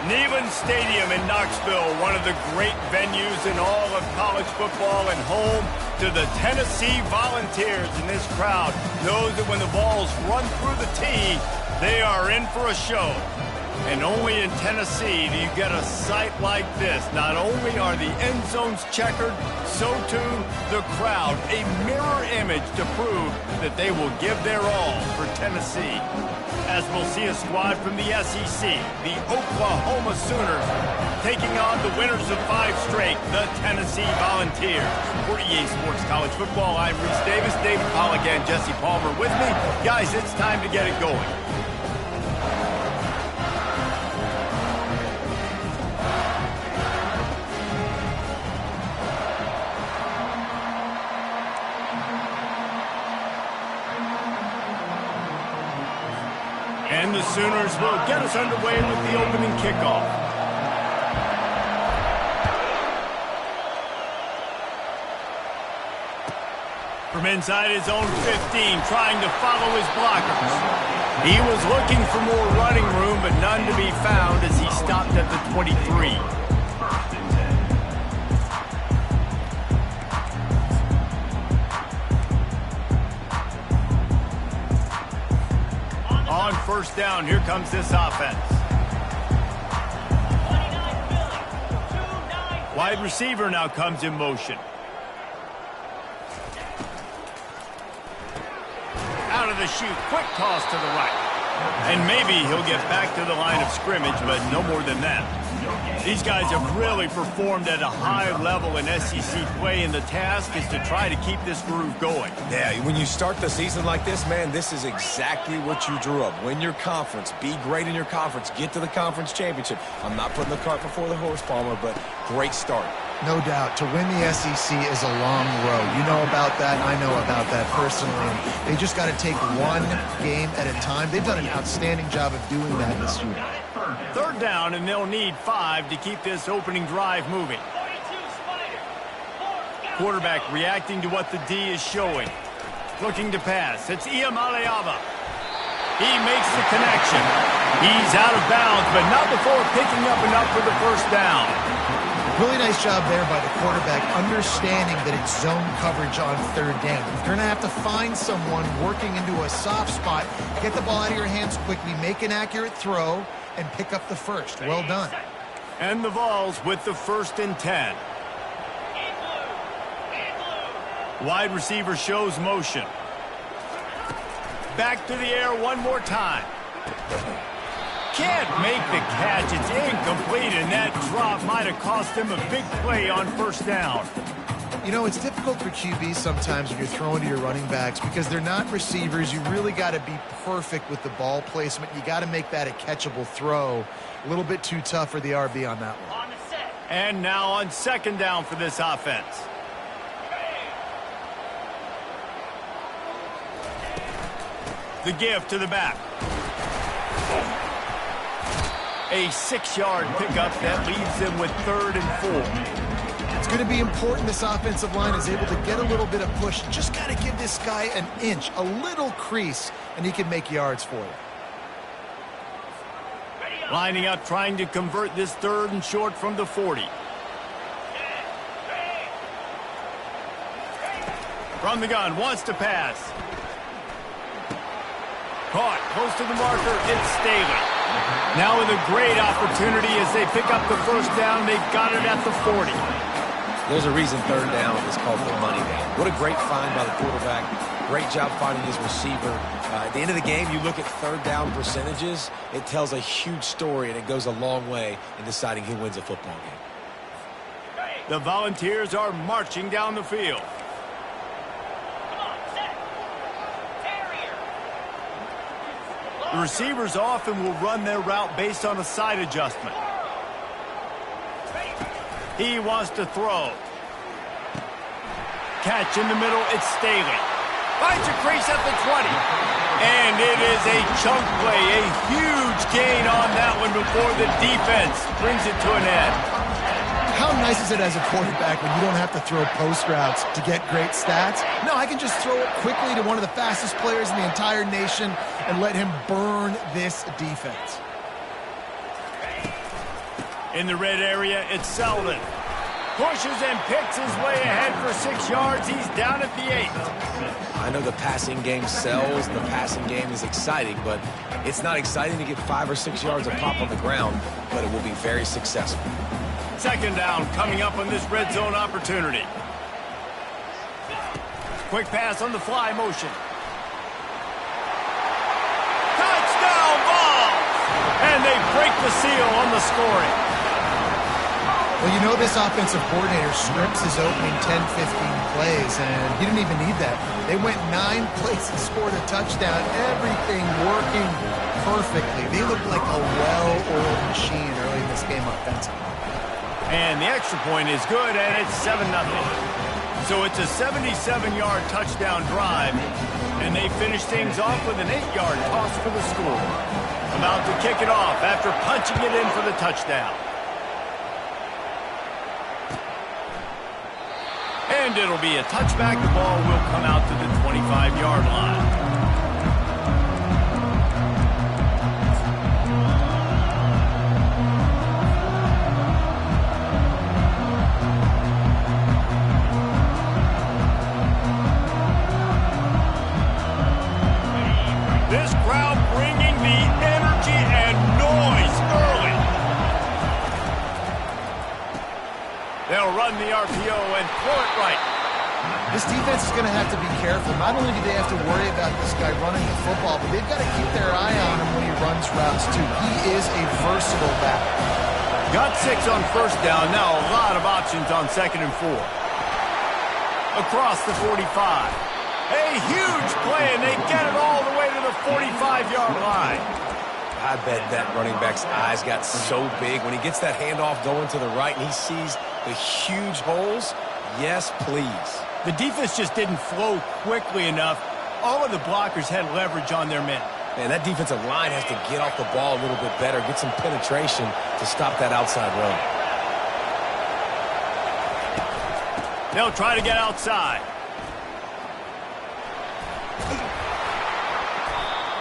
Neyland Stadium in Knoxville, one of the great venues in all of college football and home to the Tennessee Volunteers. And this crowd knows that when the balls run through the tee, they are in for a show. And only in Tennessee do you get a sight like this. Not only are the end zones checkered, so too the crowd, a mirror image to prove that they will give their all for Tennessee. As we'll see a squad from the SEC, the Oklahoma Sooners, taking on the winners of 5 straight, the Tennessee Volunteers. For EA Sports College Football, I'm Reese Davis, David Pollack, and Jesse Palmer with me. Guys, it's time to get it going. And the Sooners will get us underway with the opening kickoff. From inside his own 15, trying to follow his blockers. He was looking for more running room, but none to be found as he stopped at the 23. On first down, here comes this offense. Wide receiver now comes in motion. Out of the chute, quick toss to the right. And maybe he'll get back to the line of scrimmage, but no more than that. These guys have really performed at a high level in SEC play, and the task is to try to keep this groove going. Yeah, when you start the season like this, man, this is exactly what you drew up. Win your conference, be great in your conference, get to the conference championship. I'm not putting the cart before the horse, Palmer, but great start. No doubt. To win the SEC is a long road. You know about that. I know about that personally. They just got to take one game at a time. They've done an outstanding job of doing that this year. Third down, and they'll need 5 to keep this opening drive moving. Quarterback reacting to what the D is showing. Looking to pass. It's Iamaleava. He makes the connection. He's out of bounds, but not before picking up enough for the first down. Really nice job there by the quarterback, understanding that it's zone coverage on third down. If you're going to have to find someone working into a soft spot, get the ball out of your hands quickly, make an accurate throw, and pick up the first. Well done. And the Vols with the 1st and 10. Wide receiver shows motion. Back to the air one more time. Can't make the catch. It's incomplete, and that drop might have cost him a big play on first down. You know, it's difficult for QBs sometimes when you're throwing to your running backs because they're not receivers. You really got to be perfect with the ball placement. You got to make that a catchable throw. A little bit too tough for the RB on that one. And now on second down for this offense. The give to the back. A 6-yard pickup that leaves them with 3rd and 4. It's going to be important this offensive line is able to get a little bit of push. Just got to give this guy an inch, a little crease, and he can make yards for you. Lining up, trying to convert this 3rd and short from the 40. From the gun, wants to pass. Caught, close to the marker, it's Staley. Now with a great opportunity as they pick up the first down, they've got it at the 40. There's a reason third down is called the money down. What a great find by the quarterback. Great job finding his receiver. At the end of the game, you look at third down percentages, it tells a huge story, and it goes a long way in deciding who wins a football game. The Volunteers are marching down the field. The receivers often will run their route based on a side adjustment. He wants to throw. Catch in the middle, it's Staley. Finds a crease at the 20. And it is a chunk play, a huge gain on that one before the defense brings it to an end. How nice is it as a quarterback when you don't have to throw post routes to get great stats? No, I can just throw it quickly to one of the fastest players in the entire nation and let him burn this defense. In the red area, it's Selden. Pushes and picks his way ahead for 6 yards. He's down at the 8. I know the passing game sells. The passing game is exciting, but it's not exciting to get 5 or 6 yards of pop on the ground, but it will be very successful. Second down coming up on this red zone opportunity. Quick pass on the fly motion. Touchdown ball! And they break the seal on the scoring. Well, you know this offensive coordinator scripts his opening 10, 15 plays, and he didn't even need that. They went 9 plays and scored a touchdown. Everything working perfectly. They looked like a well-oiled machine early in this game offensively. And the extra point is good, and it's 7-0. So it's a 77-yard touchdown drive, and they finish things off with an 8-yard toss for the score. About to kick it off after punching it in for the touchdown. And it'll be a touchback. The ball will come out to the 25-yard line. This crowd bringing the energy and noise early. They'll run the RPO and throw it right. This defense is going to have to be careful. Not only do they have to worry about this guy running the football, but they've got to keep their eye on him when he runs routes, too. He is a versatile back. Got 6 on first down. Now a lot of options on 2nd and 4. Across the 45. A huge play, and they get it all the way to the 45-yard line. I bet that running back's eyes got so big when he gets that handoff going to the right and he sees the huge holes. Yes, please. The defense just didn't flow quickly enough. All of the blockers had leverage on their men. Man, that defensive line has to get off the ball a little bit better, get some penetration to stop that outside run. They'll try to get outside.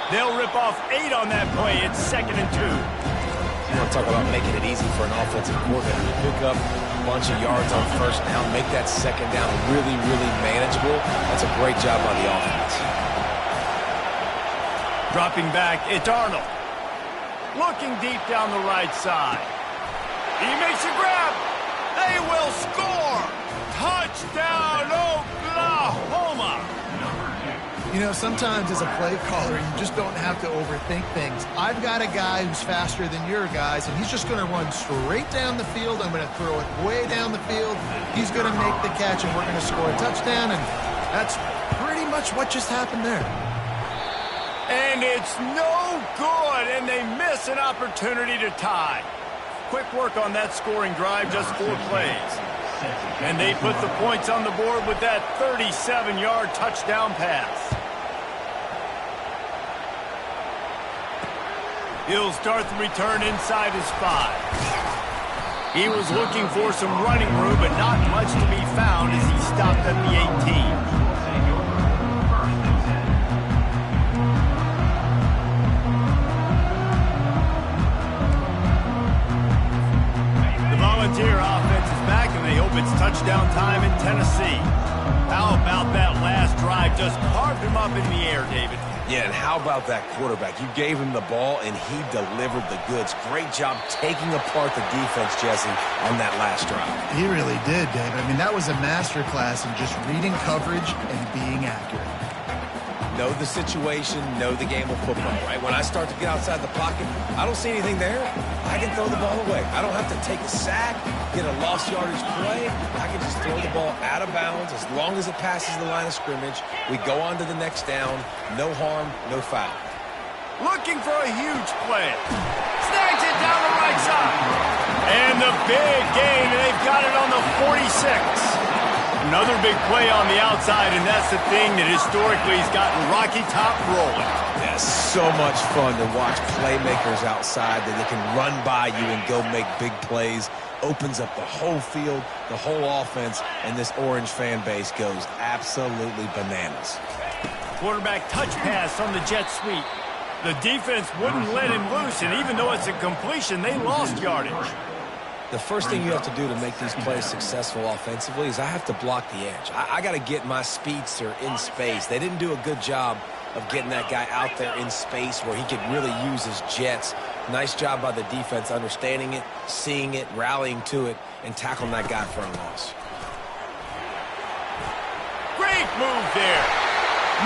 They'll rip off 8 on that play. It's 2nd and 2. You want to talk about making it easy for an offensive coordinator to pick up a bunch of yards on first down, make that second down really, really manageable. That's a great job by the offense. Dropping back, it's Arnold. Looking deep down the right side. He makes a grab. They will score. Touchdown, Oklahoma. You know, sometimes as a play caller, you just don't have to overthink things. I've got a guy who's faster than your guys, and he's just going to run straight down the field. I'm going to throw it way down the field. He's going to make the catch, and we're going to score a touchdown, and that's pretty much what just happened there. And it's no good, and they miss an opportunity to tie. Quick work on that scoring drive, just 4 plays. And they put the points on the board with that 37-yard touchdown pass. He'll start the return inside his 5. He was looking for some running room, but not much to be found as he stopped at the 18. Volunteer offense is back, and they hope it's touchdown time in Tennessee. How about that last drive? Just carved him up in the air, David. Yeah, and how about that quarterback? You gave him the ball, and he delivered the goods. Great job taking apart the defense, Jesse, on that last drive. He really did, David. I mean, that was a masterclass in just reading coverage and being accurate. Know the situation, know the game of football, right? When I start to get outside the pocket, I don't see anything there. I can throw the ball away. I don't have to take a sack, get a lost yardage play. I can just throw the ball out of bounds as long as it passes the line of scrimmage. We go on to the next down. No harm, no foul. Looking for a huge play. Snags it down the right side. And the big gain, and they've got it on the 46. Another big play on the outside, and that's the thing that historically has gotten Rocky Top rolling. Yeah, so much fun to watch playmakers outside that they can run by you and go make big plays. Opens up the whole field, the whole offense, and this Orange fan base goes absolutely bananas. Quarterback touch pass on the jet sweep. The defense wouldn't let him loose, and even though it's a completion, they lost yardage. The first thing you have to do to make these plays successful offensively is I have to block the edge. I got to get my speedster in space. They didn't do a good job of getting that guy out there in space where he could really use his jets. Nice job by the defense understanding it, seeing it, rallying to it, and tackling that guy for a loss. Great move there.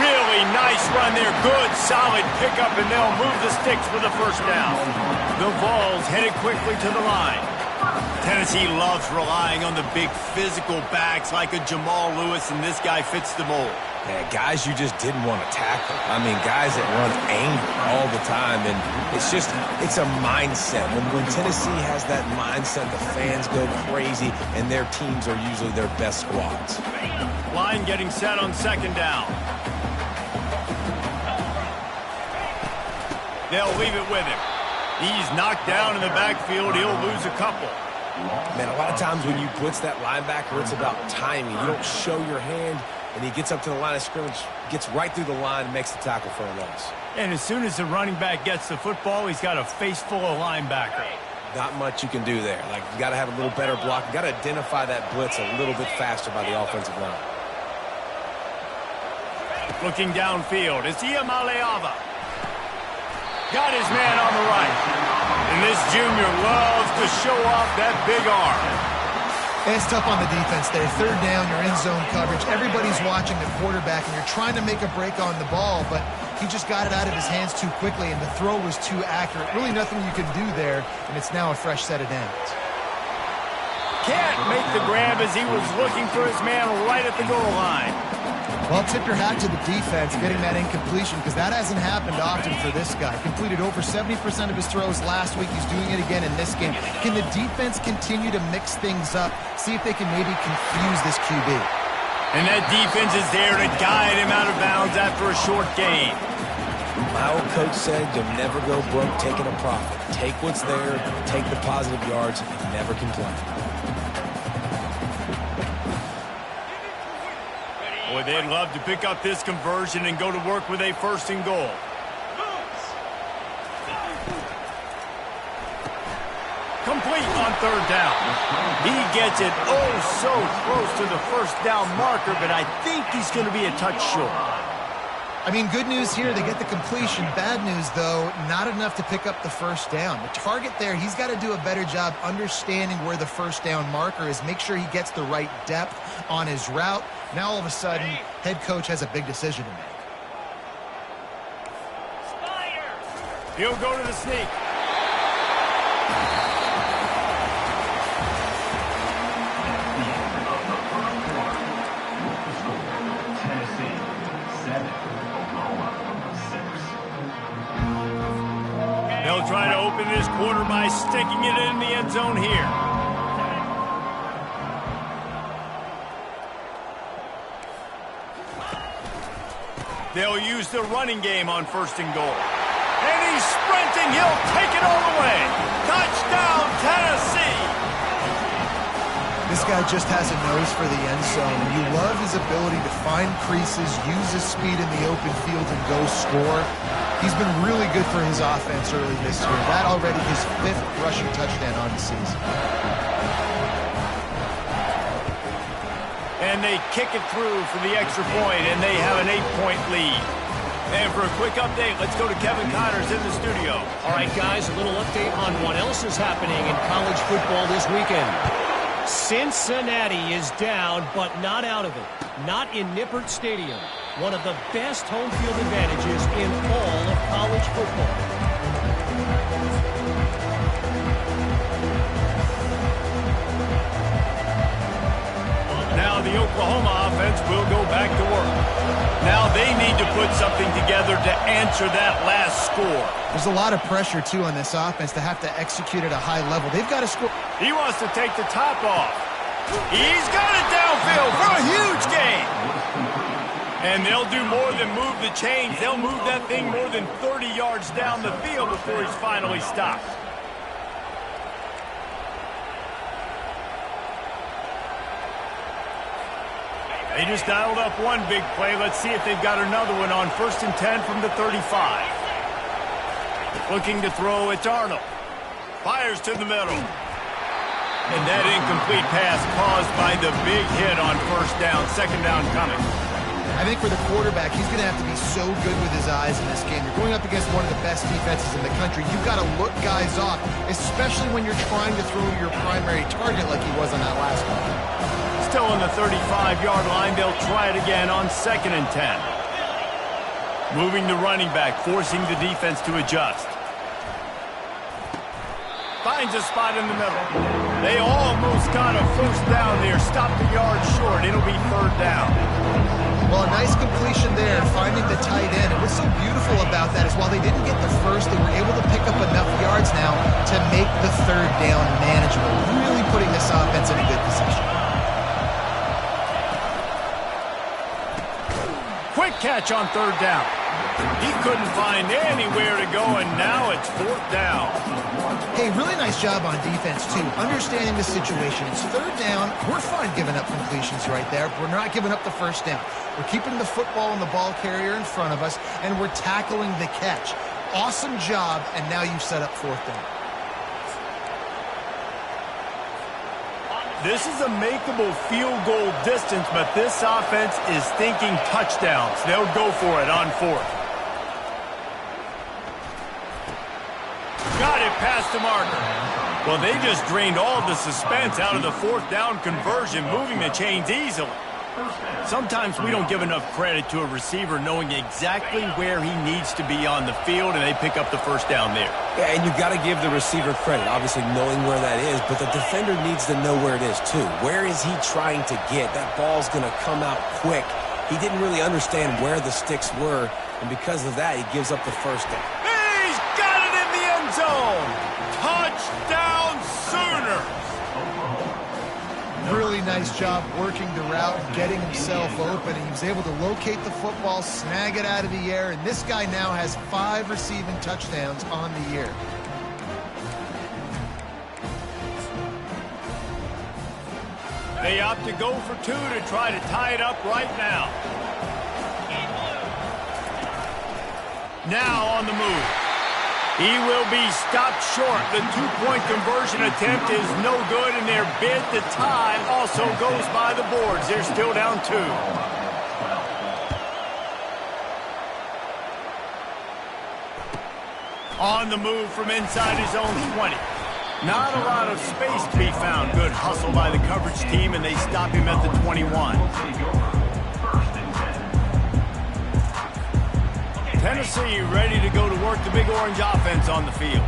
Really nice run there. Good, solid pickup, and they'll move the sticks for the first down. The Vols headed quickly to the line. Tennessee loves relying on the big physical backs like a Jamal Lewis, and this guy fits the mold. Yeah, guys you just didn't want to tackle. I mean, guys that run angry all the time, and it's a mindset. When Tennessee has that mindset, the fans go crazy, and their teams are usually their best squads. Line getting set on second down. They'll leave it with him. He's knocked down in the backfield. He'll lose a couple. Man, a lot of times when you blitz that linebacker, it's about timing. You don't show your hand, and he gets up to the line of scrimmage, gets right through the line, and makes the tackle for a loss. And as soon as the running back gets the football, he's got a face full of linebacker. Not much you can do there. Like, you got to have a little better block. You got to identify that blitz a little bit faster by the offensive line. Looking downfield, it's Iamaleava. Got his man on the right. And this junior loves to show off that big arm. It's tough on the defense there. Third down, you're in zone coverage. Everybody's watching the quarterback, and you're trying to make a break on the ball, but he just got it out of his hands too quickly, and the throw was too accurate. Really nothing you can do there, and it's now a fresh set of downs. Can't make the grab as he was looking for his man right at the goal line. Well, tip your hat to the defense getting that incompletion, because that hasn't happened often for this guy. Completed over 70% of his throws last week. He's doing it again in this game. Can the defense continue to mix things up, see if they can maybe confuse this QB? And that defense is there to guide him out of bounds after a short gain. My old coach said you'll never go broke taking a profit. Take what's there, take the positive yards, and never complain. Boy, they'd love to pick up this conversion and go to work with a first and goal. Complete on third down. He gets it so close to the first down marker, but I think he's going to be a touch short. I mean, good news here, they get the completion. Bad news, though, not enough to pick up the first down. The target there, he's got to do a better job understanding where the first down marker is, make sure he gets the right depth on his route. Now, all of a sudden, head coach has a big decision to make. He'll go to the sneak. They'll try to open this quarter by sticking it in the end zone here. They'll use the running game on first and goal. And he's sprinting. He'll take it all the way. Touchdown, Tennessee. This guy just has a nose for the end zone. You love his ability to find creases, use his speed in the open field, and go score. He's been really good for his offense early this year. That already his 5th rushing touchdown on the season. And they kick it through for the extra point, and they have an 8-point lead. And for a quick update, let's go to Kevin Connors in the studio. All right, guys, a little update on what else is happening in college football this weekend. Cincinnati is down, but not out of it. Not in Nippert Stadium. One of the best home field advantages in all of college football. Now the Oklahoma offense will go back to work. Now they need to put something together to answer that last score. There's a lot of pressure, too, on this offense to have to execute at a high level. They've got to score. He wants to take the top off. He's got it downfield for a huge gain. And they'll do more than move the chains. They'll move that thing more than 30 yards down the field before he's finally stopped. They just dialed up one big play. Let's see if they've got another one on 1st and 10 from the 35. Looking to throw, it's Arnold. Fires to the middle. And that incomplete pass caused by the big hit on first down, second down coming. I think for the quarterback, he's going to have to be so good with his eyes in this game. You're going up against one of the best defenses in the country. You've got to look guys off, especially when you're trying to throw your primary target like he was on that last one. Still on the 35-yard line. They'll try it again on 2nd and 10. Moving the running back, forcing the defense to adjust. Finds a spot in the middle. They almost got a first down there. Stopped a yard short. It'll be 3rd down. Well, a nice completion there, finding the tight end. And what's so beautiful about that is while they didn't get the first, they were able to pick up enough yards now to make the 3rd down manageable. Really putting this offense in a good position. Quick catch on 3rd down. He couldn't find anywhere to go, and now it's 4th down. Hey, really nice job on defense, too. Understanding the situation. It's 3rd down. We're fine giving up completions right there. We're not giving up the first down. We're keeping the football and the ball carrier in front of us, and we're tackling the catch. Awesome job, and now you've set up 4th down. This is a makeable field goal distance, but this offense is thinking touchdowns. They'll go for it on 4th. Got it past the marker. Well, they just drained all the suspense out of the 4th down conversion, moving the chains easily. Sometimes we don't give enough credit to a receiver knowing exactly where he needs to be on the field, and they pick up the first down there. Yeah, and you've got to give the receiver credit, obviously knowing where that is, but the defender needs to know where it is too. Where is he trying to get? That ball's going to come out quick. He didn't really understand where the sticks were, and because of that, he gives up the first down. He's got it in the end zone. Touchdown Sooners. Really nice job working the route and getting himself open. He was able to locate the football, snag it out of the air, and this guy now has 5 receiving touchdowns on the year. They opt to go for 2 to try to tie it up right now. Now on the move. He will be stopped short. The 2-point conversion attempt is no good, and their bid to tie also goes by the boards. They're still down 2. On the move from inside his own 20. Not a lot of space to be found. Good hustle by the coverage team, and they stop him at the 21. Tennessee ready to go to work the Big Orange offense on the field.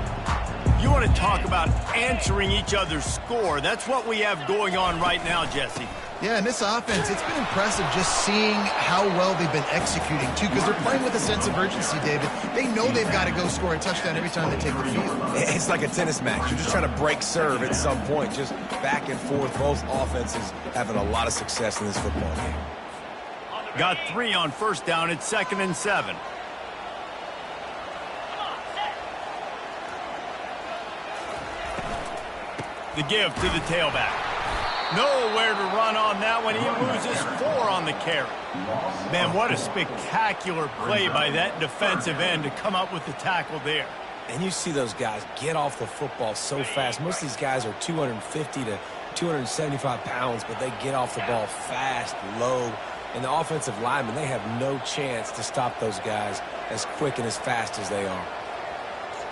You want to talk about answering each other's score. That's what we have going on right now, Jesse. Yeah, and this offense, it's been impressive just seeing how well they've been executing, too, because they're playing with a sense of urgency, David. They know they've got to go score a touchdown every time they take the field. It's like a tennis match. You're just trying to break serve at some point, just back and forth. Both offenses having a lot of success in this football game. Got 3 on first down. It's 2nd and 7. The give to the tailback. Nowhere to run on that one. He loses 4 on the carry. Man, what a spectacular play by that defensive end to come up with the tackle there. And you see those guys get off the football so fast. Most of these guys are 250 to 275 pounds, but they get off the ball fast, low. And the offensive linemen, they have no chance to stop those guys as quick and as fast as they are.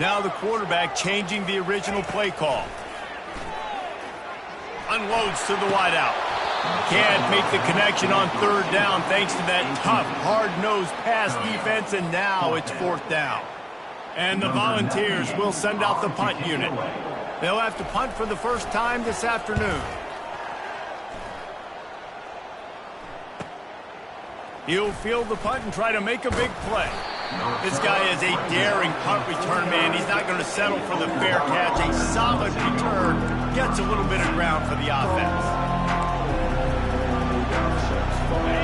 Now the quarterback changing the original play call. Unloads to the wideout. Can't make the connection on 3rd down thanks to that tough, hard-nosed pass defense, and now it's 4th down. And the Volunteers will send out the punt unit. They'll have to punt for the first time this afternoon. He'll field the punt and try to make a big play. This guy is a daring punt return man. He's not going to settle for the fair catch. A solid return gets a little bit of ground for the offense.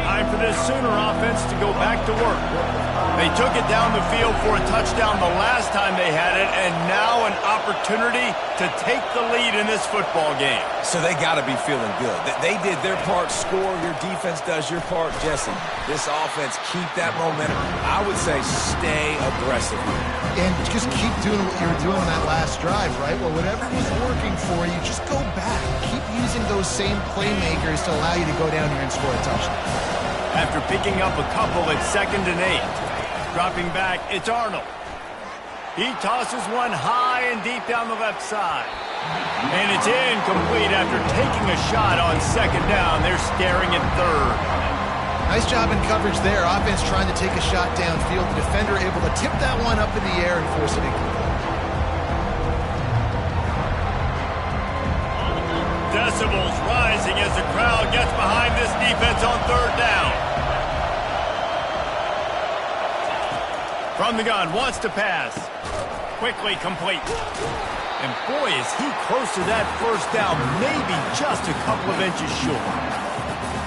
Time for this Sooner offense to go back to work. They took it down the field for a touchdown the last time they had it, and now an opportunity to take the lead in this football game. So they got to be feeling good. They did their part, score. Your defense does your part, Jesse. This offense, keep that momentum. I would say stay aggressive. And just keep doing what you were doing on that last drive, right? Well, whatever was working for you, just go back. Keep using those same playmakers to allow you to go down here and score a touchdown. After picking up a couple at 2nd and 8. Dropping back, it's Arnold. He tosses one high and deep down the left side. And it's incomplete after taking a shot on 2nd down. They're staring at 3rd. Nice job in coverage there. Offense trying to take a shot downfield. The defender able to tip that one up in the air and force it incomplete. Decibels rising as the crowd gets behind this defense on 3rd down. From the gun, wants to pass. Quickly complete. And boy, is he close to that 1st down, maybe just a couple of inches short.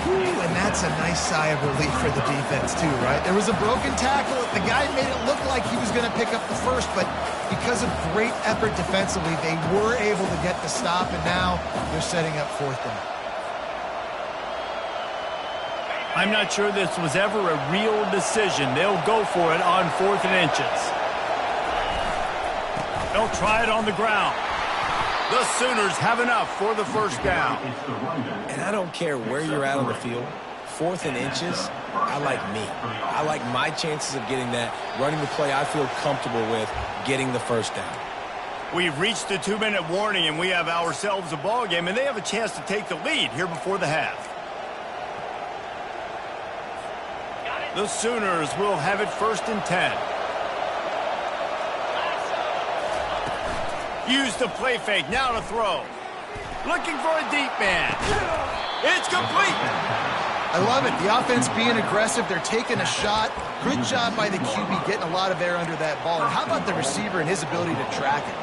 Ooh, and that's a nice sigh of relief for the defense too, right? There was a broken tackle. The guy made it look like he was going to pick up the first, but because of great effort defensively, they were able to get the stop, and now they're setting up 4th down. I'm not sure this was ever a real decision. They'll go for it on 4th and inches. They'll try it on the ground. The Sooners have enough for the 1st down. And I don't care where you're at on the field. 4th and inches, I like me. I like my chances of getting that, running the play I feel comfortable with, getting the 1st down. We've reached the 2-minute warning, and we have ourselves a ball game, and they have a chance to take the lead here before the half. The Sooners will have it 1st and 10. Use the play fake, now to throw. Looking for a deep man. It's complete. I love it. The offense being aggressive. They're taking a shot. Good job by the QB getting a lot of air under that ball. And how about the receiver and his ability to track it?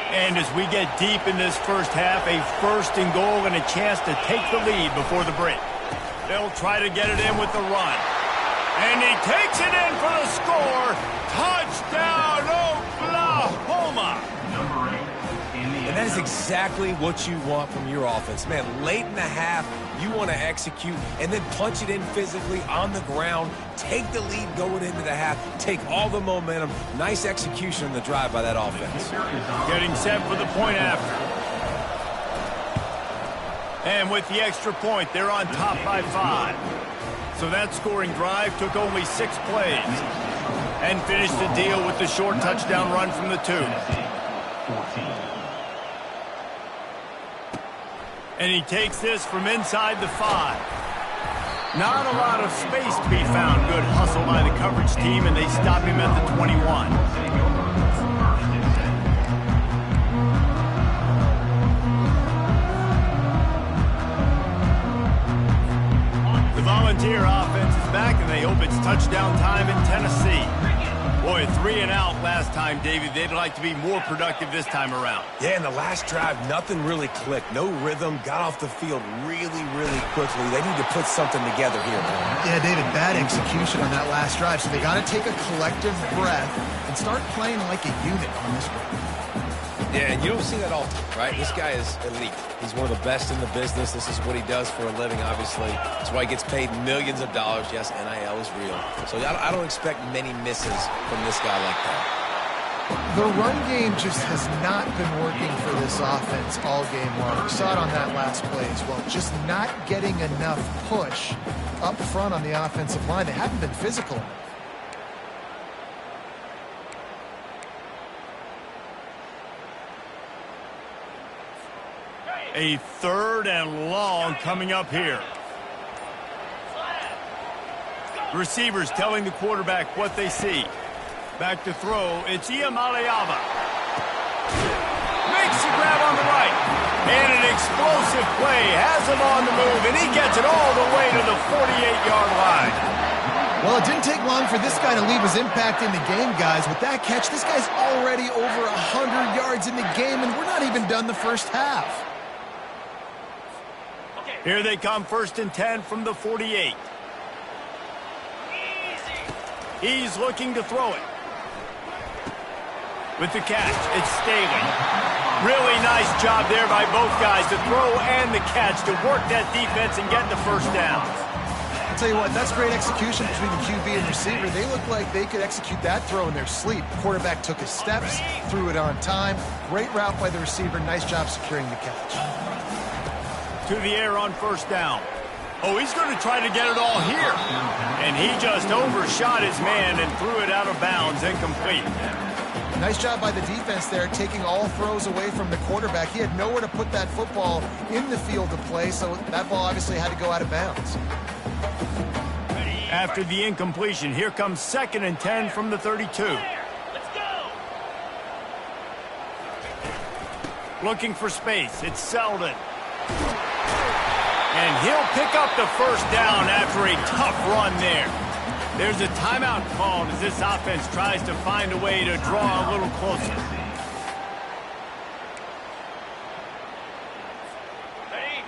And as we get deep in this 1st half, a 1st and goal and a chance to take the lead before the break. They'll try to get it in with the run. And he takes it in for the score. Touchdown, Oklahoma! And that is exactly what you want from your offense. Man, late in the half, you want to execute and then punch it in physically on the ground, take the lead going into the half, take all the momentum. Nice execution on the drive by that offense. Getting set for the point after. And with the extra point, they're on top by 5. So that scoring drive took only 6 plays. And finished the deal with the short touchdown run from the 2. And he takes this from inside the 5. Not a lot of space to be found. Good hustle by the coverage team, and they stop him at the 21. The Volunteer offense is back, and they hope it's touchdown time in Tennessee. Boy, 3 and out last time, Davey. They'd like to be more productive this time around. Yeah, in the last drive, nothing really clicked. No rhythm, got off the field really, really quickly. They need to put something together here, man. Yeah, David, bad execution on that last drive. So they got to take a collective breath and start playing like a unit on this one. Yeah, and you don't see that often, right? This guy is elite. He's one of the best in the business. This is what he does for a living, obviously. That's why he gets paid millions of dollars. Yes, NIL is real. So I don't expect many misses from this guy like that. The run game just has not been working for this offense all game long. We saw it on that last play as well. Just not getting enough push up front on the offensive line. They haven't been physical. A 3rd and long coming up here. Receivers telling the quarterback what they see. Back to throw, it's Iamaleava. Makes the grab on the right. And an explosive play has him on the move, and he gets it all the way to the 48-yard line. Well, it didn't take long for this guy to leave his impact in the game, guys. With that catch, this guy's already over 100 yards in the game, and we're not even done the first half. Here they come, 1st and 10 from the 48. He's looking to throw it. With the catch, it's Staley. Really nice job there by both guys to throw and the catch to work that defense and get the first down. I'll tell you what, that's great execution between the QB and receiver. They look like they could execute that throw in their sleep. The quarterback took his steps, threw it on time. Great route by the receiver. Nice job securing the catch. To the air on 1st down. Oh, he's going to try to get it all here. And he just overshot his man and threw it out of bounds, incomplete. Nice job by the defense there, taking all throws away from the quarterback. He had nowhere to put that football in the field to play, so that ball obviously had to go out of bounds. After the incompletion, here comes 2nd and 10 from the 32. Looking for space. It's Selden. And he'll pick up the first down after a tough run there. There's a timeout called as this offense tries to find a way to draw a little closer.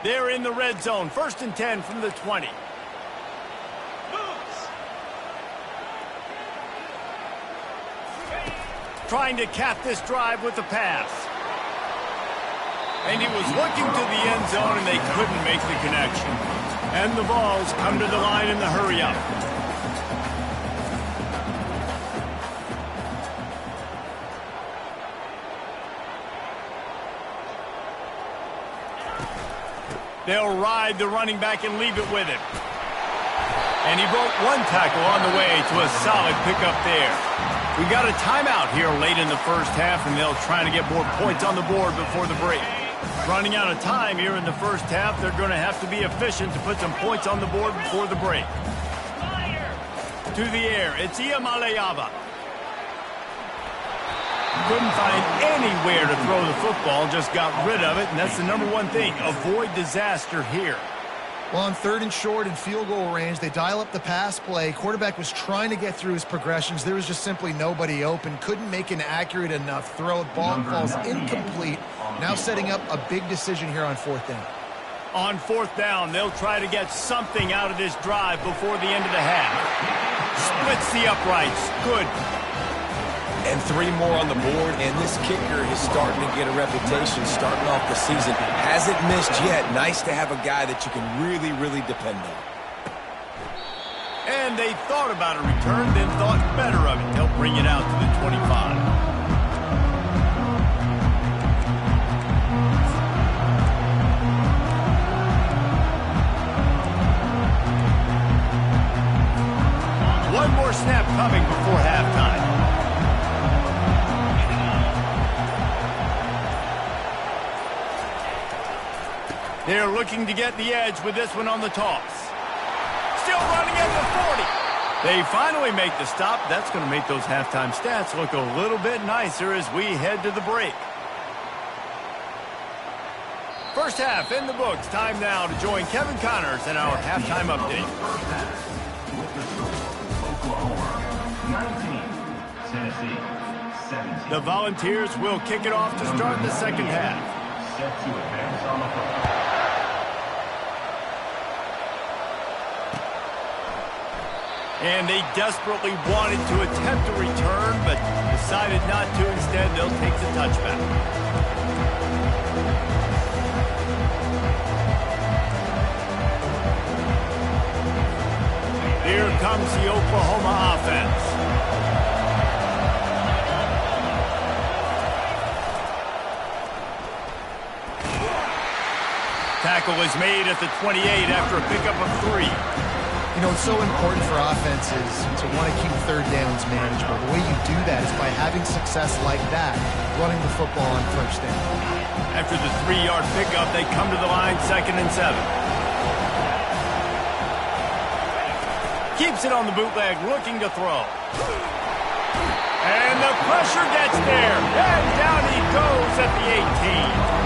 They're in the red zone. 1st and 10 from the 20. Trying to cap this drive with the pass. And he was looking to the end zone, and they couldn't make the connection. And the Vols come to the line in the hurry-up. They'll ride the running back and leave it with him. And he broke one tackle on the way to a solid pickup there. We got a timeout here late in the first half, and they'll try to get more points on the board before the break. Running out of time here in the first half, they're going to have to be efficient to put some points on the board before the break. To the air, it's Iamaleava. Couldn't find anywhere to throw the football, just got rid of it, and that's the #1 thing. Avoid disaster here. Well, on 3rd and short and field goal range, they dial up the pass play. Quarterback was trying to get through his progressions. There was just simply nobody open. Couldn't make an accurate enough throw. Ball falls incomplete. Now setting up a big decision here on 4th down. On 4th down, they'll try to get something out of this drive before the end of the half. Splits the uprights. Good. And 3 more on the board, and this kicker is starting to get a reputation starting off the season. Hasn't missed yet. Nice to have a guy that you can really, really depend on. And they thought about a return, then thought better of it. They'll bring it out to the 25. One more snap coming before halftime. They're looking to get the edge with this one on the toss. Still running at the 40. They finally make the stop. That's going to make those halftime stats look a little bit nicer as we head to the break. First half in the books. Time now to join Kevin Connors in our halftime update. The Volunteers will kick it off to start the second half. Set to advance on the football. And they desperately wanted to attempt a return, but decided not to. Instead, they'll take the touchback. Here comes the Oklahoma offense. Tackle is made at the 28 after a pickup of 3. You know, it's so important for offenses to want to keep 3rd downs manageable. The way you do that is by having success like that, running the football on 1st down. After the 3-yard pickup, they come to the line 2nd and 7. Keeps it on the bootleg, looking to throw. And the pressure gets there. And down he goes at the 18.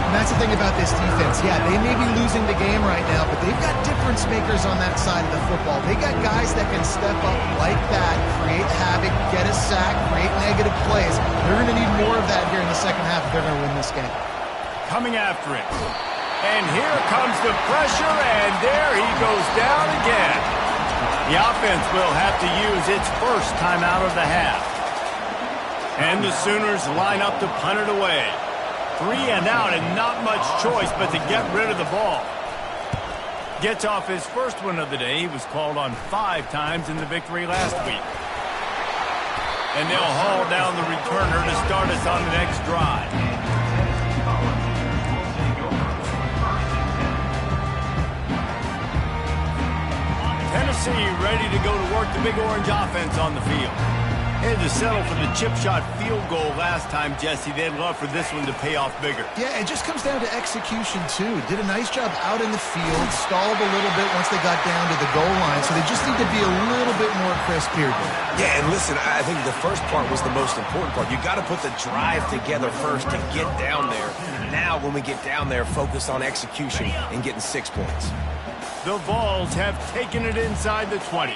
And that's the thing about this defense. Yeah, they may be losing the game right now, but they've got difference makers on that side of the football. They got guys that can step up like that, create havoc, get a sack, create negative plays. They're going to need more of that here in the second half if they're going to win this game. Coming after it. And here comes the pressure, and there he goes down again. The offense will have to use its first timeout of the half. And the Sooners line up to punt it away. 3 and out and not much choice but to get rid of the ball. Gets off his first one of the day. He was called on 5 times in the victory last week. And they'll haul down the returner to start us on the next drive. Tennessee ready to go to work the Big Orange offense on the field. Had to settle for the chip shot field goal last time, Jesse. They'd love for this one to pay off bigger. Yeah, it just comes down to execution, too. Did a nice job out in the field, stalled a little bit once they got down to the goal line, so they just need to be a little bit more crisp here. Yeah, and listen, I think the first part was the most important part. You got to put the drive together first to get down there. Now, when we get down there, focus on execution and getting 6 points. The Vols have taken it inside the 20.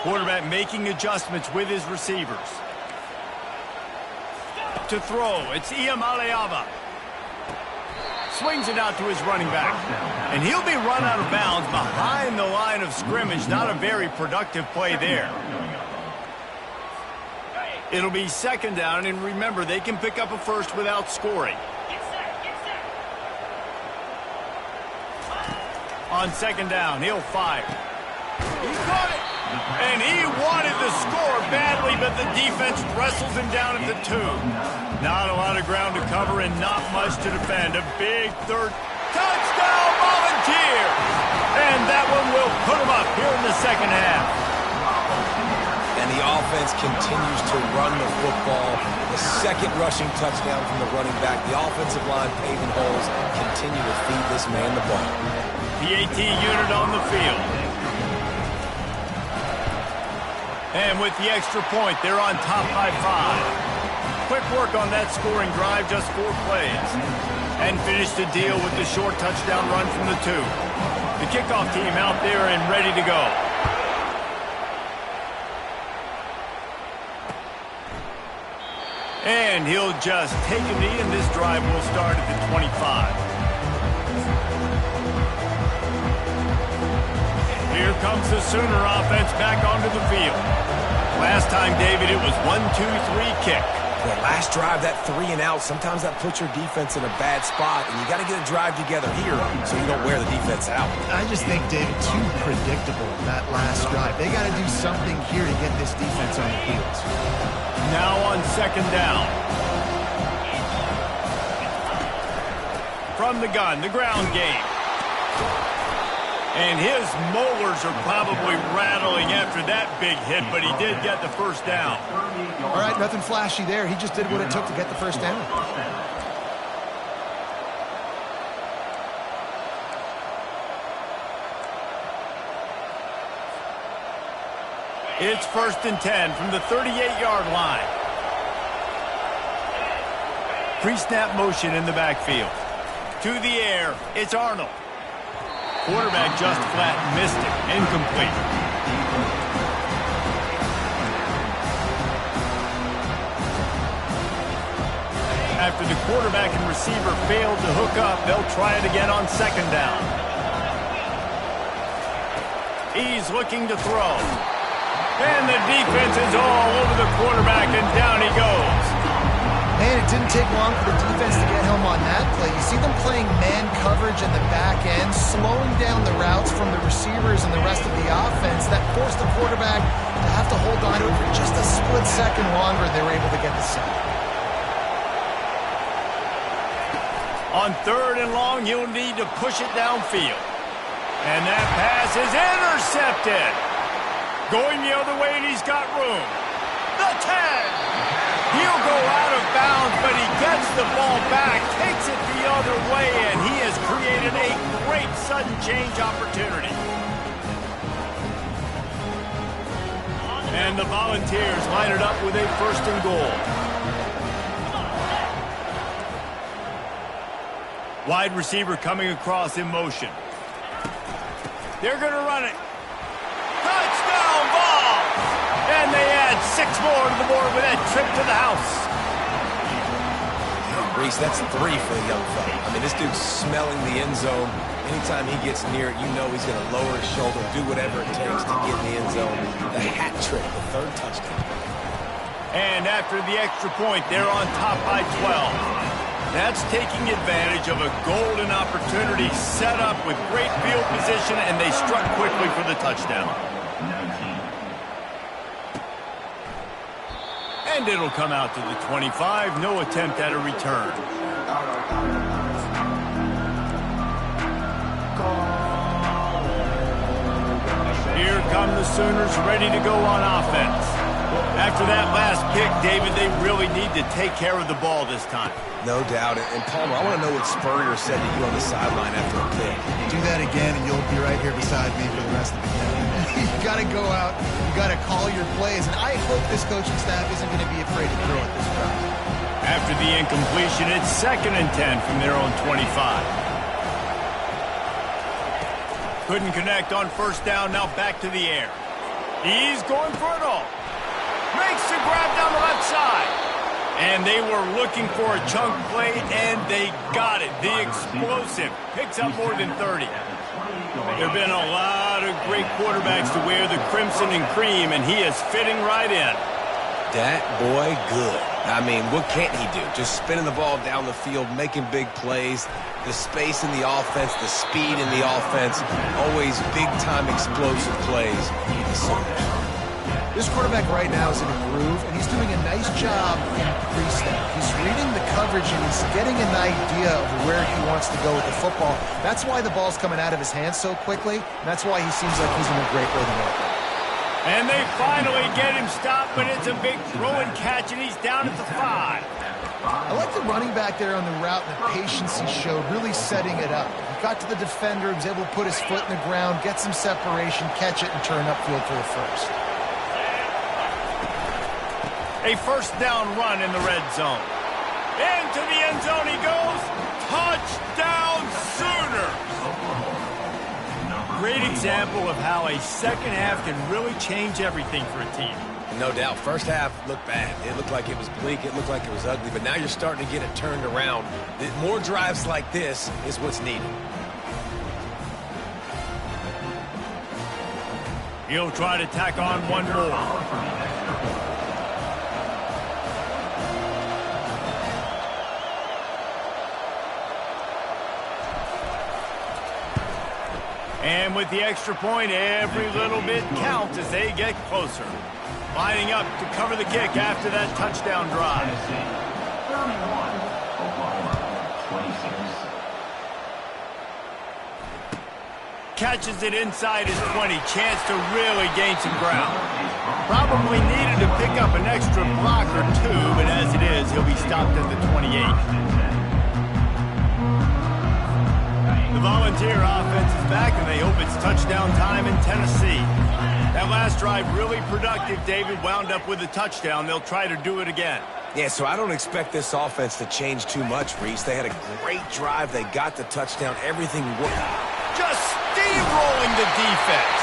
Quarterback making adjustments with his receivers. To throw, it's Iamaleava. Swings it out to his running back. And he'll be run out of bounds behind the line of scrimmage. Not a very productive play there. It'll be second down, and remember, they can pick up a first without scoring. On second down, he'll fire. He caught it! And he wanted to score badly, but the defense wrestles him down at the 2. Not a lot of ground to cover and not much to defend. A big third touchdown Volunteers! And that one will put him up here in the second half. And the offense continues to run the football. The second rushing touchdown from the running back. The offensive line paving holes. Continue to feed this man the ball. PAT unit on the field. And with the extra point, they're on top by 5. Quick work on that scoring drive, just 4 plays. And finish the deal with the short touchdown run from the 2. The kickoff team out there and ready to go. And he'll just take a knee, and this drive will start at the 25. Here comes the Sooner offense back onto the field. Last time, David, it was 1-2-3 kick. That last drive, that 3 and out, sometimes that puts your defense in a bad spot, and you got to get a drive together here so you don't wear the defense out. I just think, David, too predictable, that last drive. They got to do something here to get this defense on the heels. Now on second down. From the gun, the ground game. And his molars are probably rattling after that big hit, but he did get the first down. All right, nothing flashy there. He just did what it took to get the first down. It's 1st and 10 from the 38-yard line. Pre-snap motion in the backfield. To the air, it's Arnold. Quarterback just flat missed it. Incomplete. After the quarterback and receiver failed to hook up, they'll try it again on second down. He's looking to throw. And the defense is all over the quarterback, and down he goes. Man, it didn't take long for the defense to get home on that play. You see them playing man coverage in the back end, slowing down the routes from the receivers and the rest of the offense. That forced the quarterback to have to hold on to it for just a split second longer. They were able to get the sack. On 3rd and long, he'll need to push it downfield. And that pass is intercepted. Going the other way, and he's got room. The 10. He'll go out of bounds, but he gets the ball back, takes it the other way, and he has created a great sudden change opportunity. And the Volunteers line it up with a 1st and goal. Wide receiver coming across in motion. They're going to run it. Touchdown ball! And they add 6 more to the board with that trip to the house. Reese, that's 3 for the young fella. I mean, this dude's smelling the end zone. Anytime he gets near it, you know he's going to lower his shoulder, do whatever it takes to get in the end zone. The hat trick, the 3rd touchdown. And after the extra point, they're on top by 12. That's taking advantage of a golden opportunity set up with great field position, and they struck quickly for the touchdown. And it'll come out to the 25. No attempt at a return. Here come the Sooners ready to go on offense. After that last pick, David, they really need to take care of the ball this time. No doubt. And Palmer, I want to know what Spurrier said to you on the sideline after a pick. Do that again, and you'll be right here beside me for the rest of the game. You got to go out. You got to call your plays. And I hope this coaching staff isn't going to be afraid to throw at this drive. After the incompletion, it's 2nd and 10 from their own 25. Couldn't connect on 1st down. Now back to the air. He's going for it all. Makes the grab down the left side. And they were looking for a chunk play, and they got it. The explosive picks up more than 30. There have been a lot of great quarterbacks to wear the crimson and cream, and he is fitting right in. That boy good. I mean, what can't he do? Just spinning the ball down the field, making big plays. The space in the offense, the speed in the offense. Always big-time explosive plays for the Sooners. This quarterback right now is in a groove, and he's doing a nice job in pre-snap. He's reading the coverage, and he's getting an idea of where he wants to go with the football. That's why the ball's coming out of his hands so quickly, and that's why he seems like he's in a great rhythm right now. And they finally get him stopped, but it's a big throw and catch, and he's down at the 5. I like the running back there on the route and the patience he showed, really setting it up. He got to the defender, he was able to put his foot in the ground, get some separation, catch it, and turn upfield for a first. A 1st down run in the red zone. Into the end zone he goes. Touchdown Sooners! Great example of how a second half can really change everything for a team. No doubt. 1st half looked bad. It looked like it was bleak. It looked like it was ugly. But now you're starting to get it turned around. More drives like this is what's needed. He'll try to tack on one more. And with the extra point, every little bit counts as they get closer. Lining up to cover the kick after that touchdown drive. Catches it inside his 20. Chance to really gain some ground. Probably needed to pick up an extra block or 2, but as it is, he'll be stopped at the 28. The Volunteer offense is back, and they hope it's touchdown time in Tennessee. That last drive really productive. David wound up with a touchdown. They'll try to do it again. Yeah, so I don't expect this offense to change too much, Reese. They had a great drive. They got the touchdown. Everything worked. Just steamrolling the defense.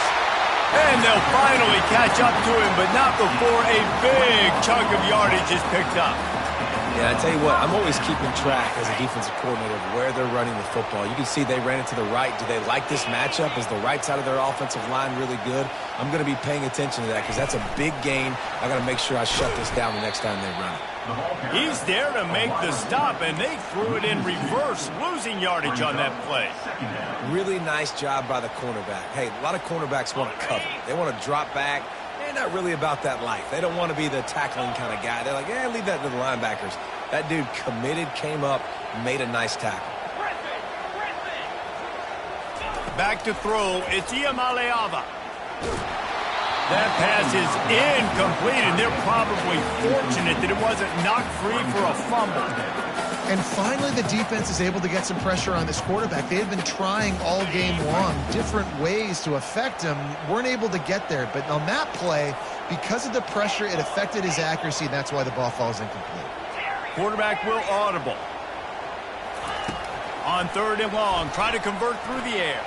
And they'll finally catch up to him, but not before a big chunk of yardage is picked up. Yeah, I tell you what, I'm always keeping track as a defensive coordinator of where they're running the football. You can see they ran it to the right. Do they like this matchup? Is the right side of their offensive line really good? I'm going to be paying attention to that because that's a big gain. I got to make sure I shut this down the next time they run it. He's there to make the stop, and they threw it in reverse, losing yardage on that play. Really nice job by the cornerback. Hey, a lot of cornerbacks want to cover. They want to drop back. They're not really about that life. They don't want to be the tackling kind of guy. They're like, yeah, leave that to the linebackers. That dude committed, came up, made a nice tackle. Back to throw. It's Iamaleava. That pass is incomplete, and they're probably fortunate that it wasn't knocked free for a fumble. And finally, the defense is able to get some pressure on this quarterback. They had been trying all game long different ways to affect him. Weren't able to get there. But on that play, because of the pressure, it affected his accuracy, and that's why the ball falls incomplete. Quarterback will audible. On 3rd and long, try to convert through the air.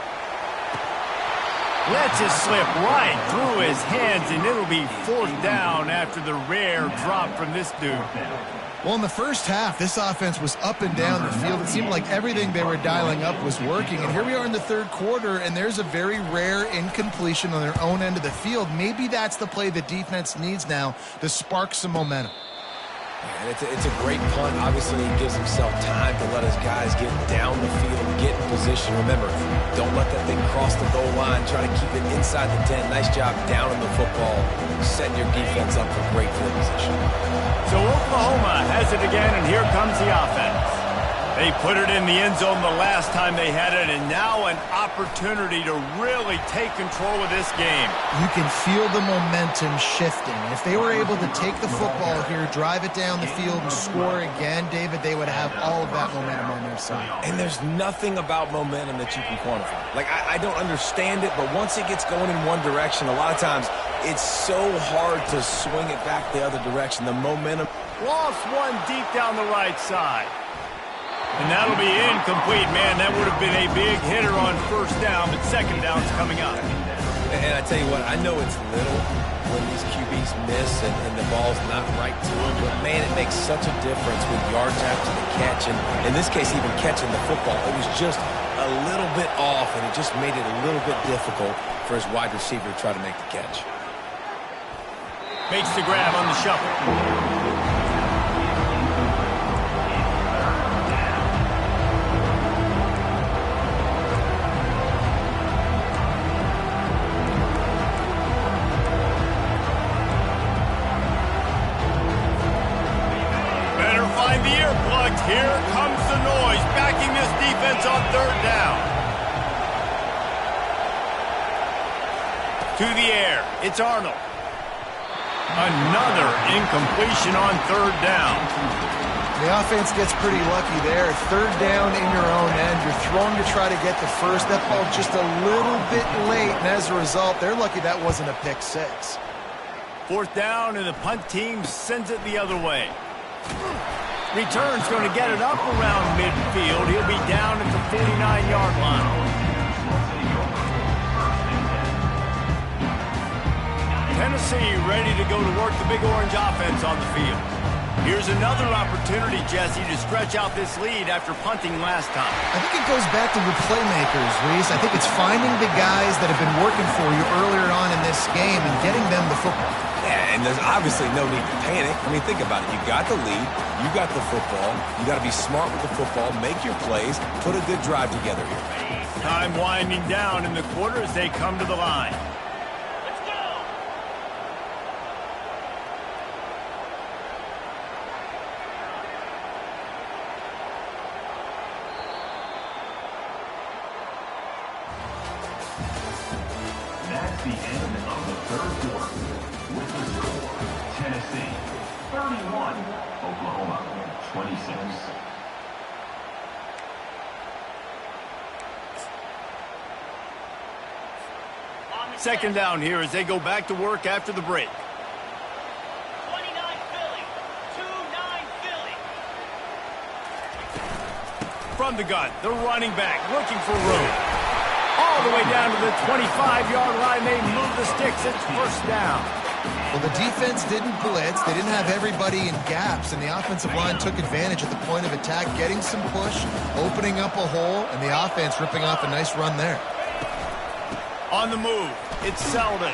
Lets it slip right through his hands, and it'll be 4th down after the rare drop from this dude. Well, in the first half, this offense was up and down the field. It seemed like everything they were dialing up was working. And here we are in the third quarter, and there's a very rare incompletion on their own end of the field. Maybe that's the play the defense needs now to spark some momentum. And it's a great punt. Obviously, he gives himself time to let his guys get down the field, get in position. Remember, don't let that thing cross the goal line. Try to keep it inside the 10. Nice job down in the football, setting your defense up for great field position. So Oklahoma has it again, and here comes the offense. They put it in the end zone the last time they had it, and now an opportunity to really take control of this game. You can feel the momentum shifting. If they were able to take the football here, drive it down the field, and score again, David, they would have all of that momentum on their side. And there's nothing about momentum that you can quantify. Like, I don't understand it, but once it gets going in one direction, a lot of times it's so hard to swing it back the other direction. The momentum. Lost one deep down the right side. And that'll be incomplete, man. That would have been a big hitter on 1st down, but 2nd down's coming up. And I tell you what, I know it's little when these QBs miss and the ball's not right to them, but man, it makes such a difference with yards after the catch. And in this case, even catching the football, it was just a little bit off, and it just made it a little bit difficult for his wide receiver to try to make the catch. Makes the grab on the shuffle. Here comes the noise, backing this defense on 3rd down. To the air, it's Arnold. Another incompletion on 3rd down. The offense gets pretty lucky there. 3rd down in your own end. You're throwing to try to get the first. That ball just a little bit late, and as a result, they're lucky that wasn't a pick 6. 4th down, and the punt team sends it the other way. Return's going to get it up around midfield. He'll be down at the 49-yard line. Tennessee ready to go to work the Big Orange offense on the field. Here's another opportunity, Jesse, to stretch out this lead after punting last time. I think it goes back to the playmakers, Reese. I think it's finding the guys that have been working for you earlier on in this game and getting them the football. Yeah, and there's obviously no need to panic. I mean, think about it. You got the lead. You got the football. You got to be smart with the football, make your plays, put a good drive together here. Time winding down in the quarter as they come to the line. That's the end of the 3rd quarter. With the score, Tennessee 31, Oklahoma 26. Second down here as they go back to work after the break. 29 Philly, 2-9 Philly. From the gun, the running back looking for room. All the way down to the 25-yard line. They move the sticks. It's 1st down. Well, the defense didn't blitz. They didn't have everybody in gaps, and the offensive line took advantage at the point of attack, getting some push, opening up a hole, and the offense ripping off a nice run there. On the move, it's Selden.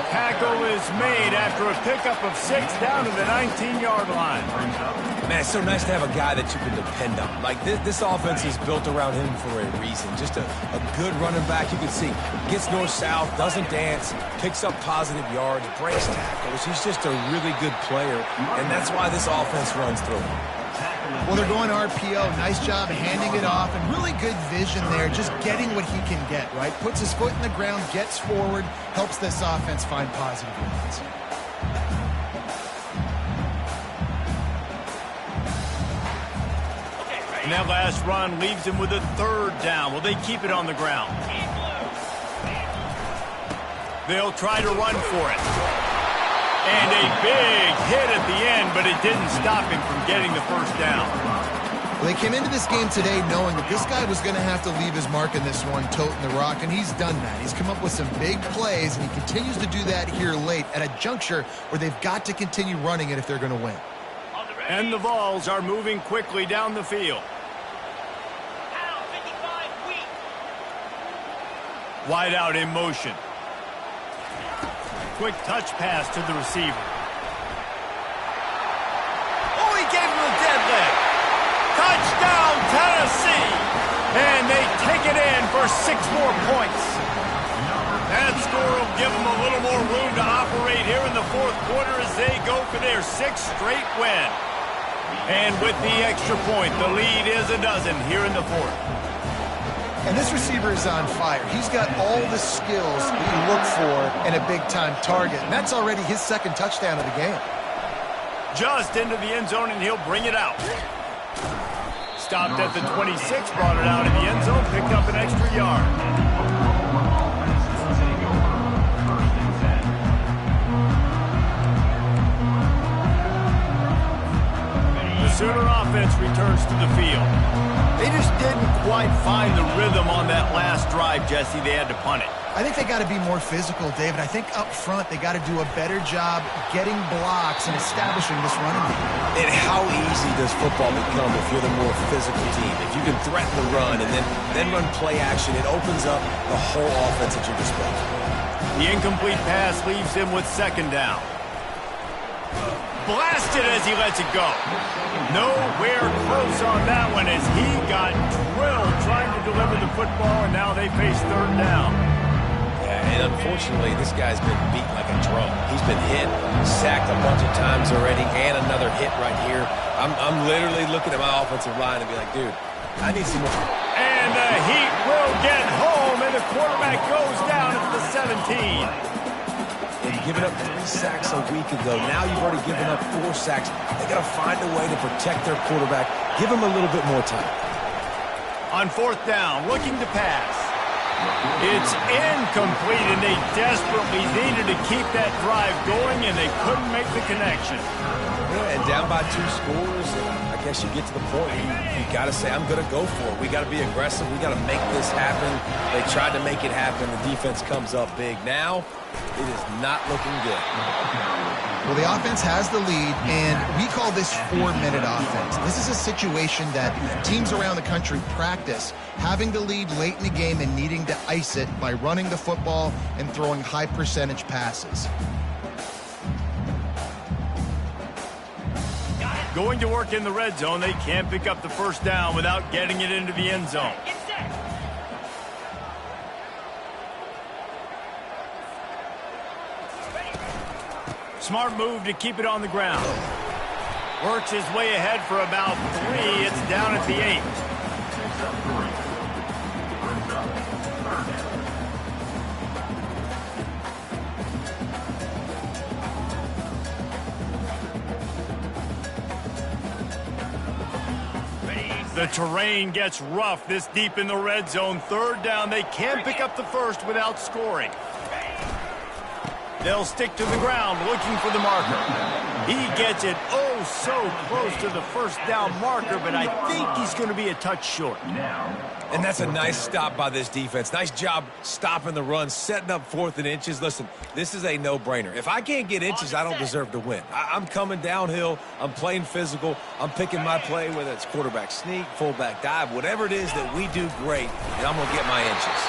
Tackle is made after a pickup of 6 down to the 19-yard line. Man, it's so nice to have a guy that you can depend on. Like, this offense is built around him for a reason. Just a good running back. You can see, gets north-south, doesn't dance, picks up positive yards, breaks tackles. He's just a really good player, and that's why this offense runs through him. Well, they're going RPO. Nice job handing it off, and really good vision there, just getting what he can get, right? Puts his foot in the ground, gets forward, helps this offense find positive yards. And that last run leaves him with a 3rd down. Will they keep it on the ground? They'll try to run for it. And a big hit at the end, but it didn't stop him from getting the 1st down. Well, they came into this game today knowing that this guy was going to have to leave his mark in this one, toting the rock, and he's done that. He's come up with some big plays, and he continues to do that here late at a juncture where they've got to continue running it if they're going to win. And the Vols are moving quickly down the field. Out 55 weak. Wide out in motion. Quick touch pass to the receiver. Oh, he gave him a dead leg. Touchdown, Tennessee! And they take it in for 6 more points. That score will give them a little more room to operate here in the fourth quarter as they go for their 6th straight win. And with the extra point, the lead is a dozen here in the fourth. And this receiver is on fire. He's got all the skills that you look for in a big-time target. And that's already his 2nd touchdown of the game. Just into the end zone, and he'll bring it out. Stopped at the 26, brought it out in the end zone, picked up an extra yard. The Sooner offense returns to the field. They just didn't quite find the rhythm on that last drive, Jesse. They had to punt it. I think they got to be more physical, David. I think up front they got to do a better job getting blocks and establishing this running game. And how easy does football become if you're the more physical team? If you can threaten the run and then run play action, it opens up the whole offense at your disposal. The incomplete pass leaves him with 2nd down. Blasted as he lets it go. Nowhere close on that one as he got drilled trying to deliver the football, and now they face 3rd down. And unfortunately, this guy's been beat like a drum. He's been hit, sacked a bunch of times already, and another hit right here. I'm literally looking at my offensive line and be like, dude, I need some more. And the Heat will get home, and the quarterback goes down at the 17. And giving up 3 sacks a week ago. Now you've already given up 4 sacks. They got to find a way to protect their quarterback. Give him a little bit more time. On 4th down, looking to pass. It's incomplete, and they desperately needed to keep that drive going, and they couldn't make the connection. Yeah, and down by 2 scores, I guess you get to the point. You got to say, I'm going to go for it. We got to be aggressive. We got to make this happen. They tried to make it happen. The defense comes up big. Now, it is not looking good. Well, the offense has the lead, and we call this 4-minute offense. This is a situation that teams around the country practice, having the lead late in the game and needing to ice it by running the football and throwing high-percentage passes. Going to work in the red zone, they can't pick up the 1st down without getting it into the end zone. Get set. Smart move to keep it on the ground. Works his way ahead for about 3. It's down at the 8. The terrain gets rough this deep in the red zone. 3rd down. They can't pick up the 1st without scoring. They'll stick to the ground looking for the marker. He gets it oh so close to the 1st down marker, but I think he's going to be a touch short. And that's a nice stop by this defense. Nice job stopping the run, setting up 4th and inches. Listen, this is a no-brainer. If I can't get inches, I don't deserve to win. I'm coming downhill. I'm playing physical. I'm picking my play, whether it's quarterback sneak, fullback dive, whatever it is that we do great, and I'm going to get my inches.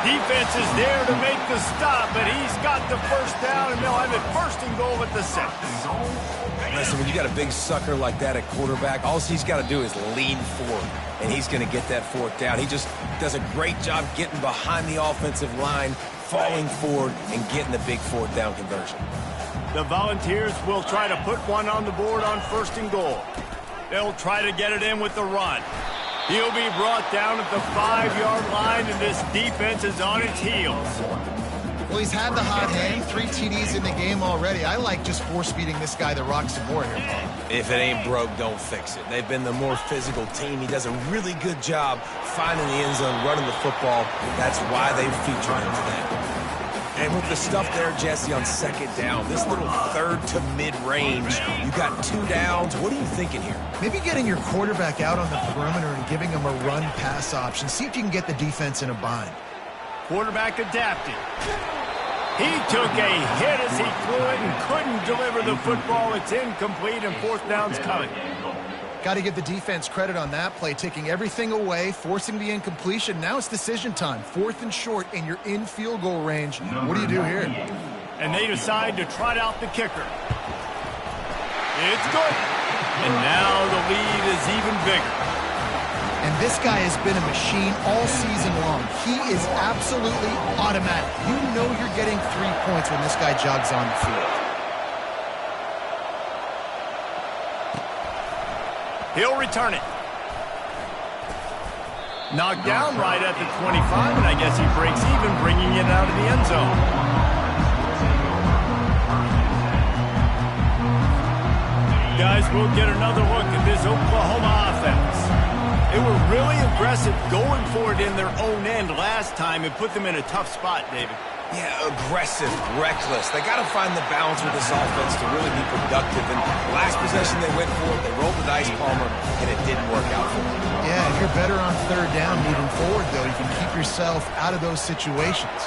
Defense is there to make the stop, but he's got the 1st down, and they'll have it 1st and goal at the 6. Listen, when you got a big sucker like that at quarterback, all he's got to do is lean forward, and he's going to get that 4th down. He just does a great job getting behind the offensive line, falling forward, and getting the big 4th down conversion. The Volunteers will try to put one on the board on 1st and goal. They'll try to get it in with the run. He'll be brought down at the 5-yard line, and this defense is on its heels. Well, he's had the hot hand, 3 TDs in the game already. I like just force-feeding this guy the rock some more here, Paul. If it ain't broke, don't fix it. They've been the more physical team. He does a really good job finding the end zone, running the football. That's why they featured him today. And with the stuff there, Jesse, on second down, this little third to mid-range, you got 2 downs. What are you thinking here? Maybe getting your quarterback out on the perimeter and giving him a run-pass option. See if you can get the defense in a bind. Quarterback adapted. He took a hit as he threw it and couldn't deliver the football. It's incomplete, and fourth down's coming. Got to give the defense credit on that play, taking everything away, forcing the incompletion. Now it's decision time. 4th and short, and you're in field goal range. What do you do here? And they decide to trot out the kicker. It's good. And now the lead is even bigger. And this guy has been a machine all season long. He is absolutely automatic. You know you're getting 3 points when this guy jogs on the field. He'll return it. Knocked down right at the 25, and I guess he breaks even, bringing it out of the end zone. Guys, we'll get another look at this Oklahoma offense. They were really aggressive going for it in their own end last time and put them in a tough spot, David. Yeah, aggressive, reckless. They got to find the balance with this offense to really be productive. And last possession they went for it, they rolled the dice, Palmer, and it didn't work out for them. Yeah, if you're better on third down moving forward, though, you can keep yourself out of those situations.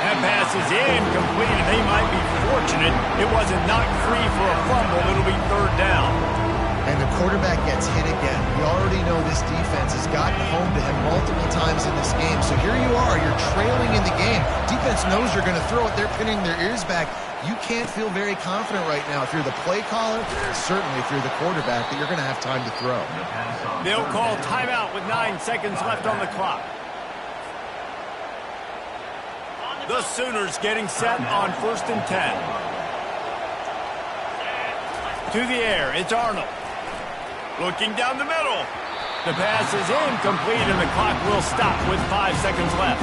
That pass is incomplete, and they might be fortunate it wasn't knocked free for a fumble. It'll be third down. And the quarterback gets hit again. We already know this defense has gotten home to him multiple times in this game. So here you are, you're trailing in the game. Defense knows you're going to throw it. They're pinning their ears back. You can't feel very confident right now if you're the play caller, certainly if you're the quarterback, that you're going to have time to throw. They'll call timeout with 9 seconds left on the clock. The Sooners getting set on 1st and 10. To the air, it's Arnold. Looking down the middle. The pass is incomplete, and the clock will stop with 5 seconds left.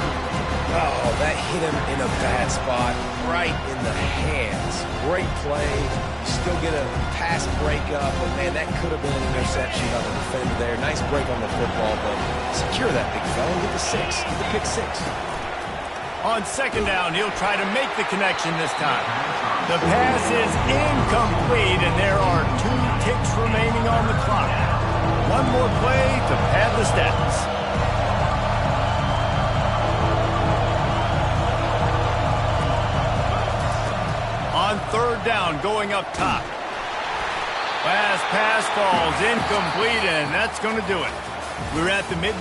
Oh, that hit him in a bad spot, right in the hands. Great play. You still get a pass breakup, but, man, that could have been an interception of the defender there. Nice break on the football, but secure that big fella. Get the 6. Get the pick 6. On second down, he'll try to make the connection this time. The pass is incomplete, and there are 2 ticks remaining on the clock. One more play to pad the stats. On third down, going up top. Last pass falls incomplete, and that's going to do it. We're at the mid